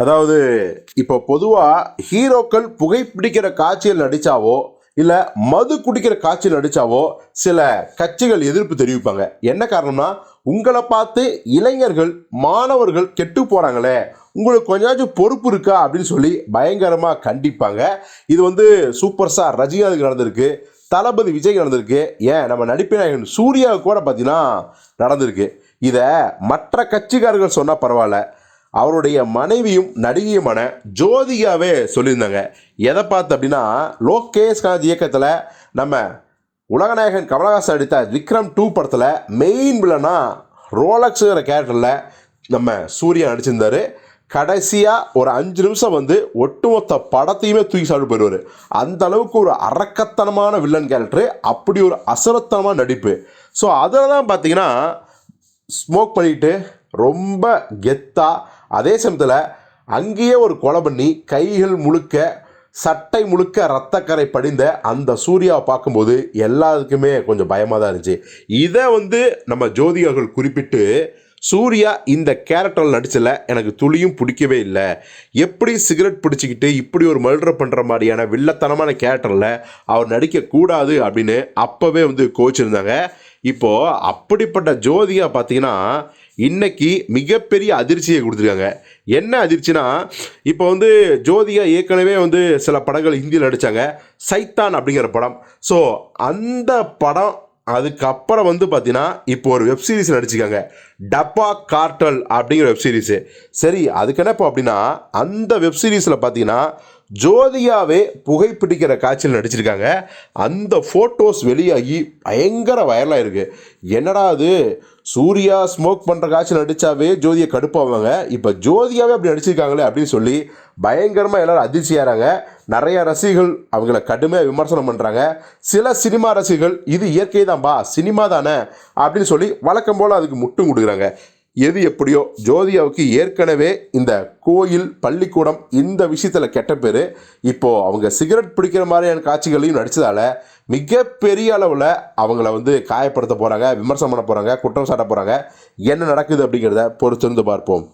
அதாவது இப்போ பொதுவாக ஹீரோக்கள் புகைப்பிடிக்கிற காட்சியில் நடித்தாவோ இல்லை மது குடிக்கிற காட்சியில் நடித்தாவோ சில கட்சிகள் எதிர்ப்பு தெரிவிப்பாங்க. என்ன காரணம்னா, உங்களை பார்த்து இளைஞர்கள் மாணவர்கள் கெட்டு போகிறாங்களே, உங்களுக்கு கொஞ்சமாச்சும் பொறுப்பு இருக்கா அப்படின்னு சொல்லி பயங்கரமாக கண்டிப்பாங்க. இது சூப்பர் ஸ்டார் ரஜினிகாந்துக்கு நடந்திருக்கு, தளபதி விஜய் நடந்திருக்கு, ஏன் நம்ம நடிப்பினாயகன் சூர்யாவுக்கு கூட பார்த்தீங்கன்னா நடந்திருக்கு. இதை மற்ற கட்சிக்காரர்கள் சொன்னால் பரவாயில்ல, அவருடைய மனைவியும் நடிகையுமான ஜோதிகாவே சொல்லியிருந்தாங்க. எதை பார்த்து அப்படின்னா, லோகேஷ் கனகராஜ் இயக்கத்தில் நம்ம உலகநாயகன் கமலஹாசன் நடித்த விக்ரம் 2 படத்தில் மெயின் வில்லனா ரோலக்ஸுங்கிற கேரக்டரில் நம்ம சூர்யா நடிச்சிருந்தார். கடைசியாக ஒரு 5 நிமிஷம் ஒட்டுமொத்த படத்தையுமே தூக்கி சாப்பிட்டு போயிடுவார். அந்த அளவுக்கு ஒரு அரக்கத்தனமான வில்லன் கேரக்டரு, அப்படி ஒரு அசுரத்தனமான நடிப்பு. ஸோ அதில் தான் பார்த்தீங்கன்னா ஸ்மோக் பண்ணிட்டு ரொம்ப கெத்தா, அதே சமயத்தில் அங்கேயே ஒரு கொலை பண்ணி கைகள் முழுக்க சட்டை முழுக்க ரத்தக்கரை படிந்த அந்த சூர்யாவை பார்க்கும்போது எல்லாருக்குமே கொஞ்சம் பயமாக தான் இருந்துச்சு. இதை நம்ம ஜோதிகார்கள் குறிப்பிட்டு, சூர்யா இந்த கேரக்டரில் நடிச்சல எனக்கு துளியும் பிடிக்கவே இல்லை, எப்படி சிகரெட் பிடிச்சிக்கிட்டு இப்படி ஒரு மர்டர் பண்ணுற மாதிரியான வில்லத்தனமான கேரக்டரில் அவர் நடிக்கக்கூடாது அப்படின்னு அப்போவே கோச்சிருந்தாங்க. இப்போது அப்படிப்பட்ட ஜோதிகா பார்த்தீங்கன்னா இன்னைக்கு மிகப்பெரிய அதிர்ச்சியை கொடுத்துருக்காங்க. என்ன அதிர்ச்சினா, இப்போ ஜோதிகா ஏற்கனவே சில படங்கள் ஹிந்தியில் நடித்தாங்க. சைத்தான் அப்படிங்கிற படம். ஸோ அந்த படம் அதுக்கப்புறம் பார்த்தீங்கன்னா இப்போ ஒரு வெப்சீரிஸ் நடிச்சிருக்காங்க, டப்பா கார்டல் அப்படிங்கிற வெப்சீரிஸு. சரி, அதுக்கு என்ன இப்போ அப்படின்னா, அந்த வெப்சீரிஸில் பார்த்தீங்கன்னா ஜோதிகாவே புகைப்பிடிக்கிற காட்சியில் நடிச்சிருக்காங்க. அந்த ஃபோட்டோஸ் வெளியாகி பயங்கர வைரலாக இருக்குது. என்னடா அது, சூர்யா ஸ்மோக் பண்ணுற காட்சியில் நடித்தாவே ஜோதியை கடுப்பாவாங்க, இப்போ ஜோதியாவே அப்படி நடிச்சிருக்காங்களே அப்படின்னு சொல்லி பயங்கரமாக எல்லோரும் அதிர்ச்சியாகிறாங்க. நிறைய ரசிகர்கள் அவங்கள கடுமையாக விமர்சனம் பண்ணுறாங்க. சில சினிமா ரசிகர்கள் இது இயற்கை தான்பா, சினிமா தானே அப்படின்னு சொல்லி வழக்கம் போல் அதுக்கு முட்டும் கொடுக்குறாங்க. எது எப்படியோ, ஜோதியாவுக்கு ஏற்கனவே இந்த கோயில் பள்ளிக்கூடம் இந்த விஷயத்தில் கெட்ட பேர். இப்போது அவங்க சிகரெட் பிடிக்கிற மாதிரியான காட்சிகளையும் நடித்ததால் மிகப்பெரிய அளவில் அவங்கள காயப்படுத்த போகிறாங்க, விமர்சனம் பண்ண போகிறாங்க, குற்றம் சாட்ட போகிறாங்க. என்ன நடக்குது அப்படிங்கிறத பொறுத்திருந்து பார்ப்போம்.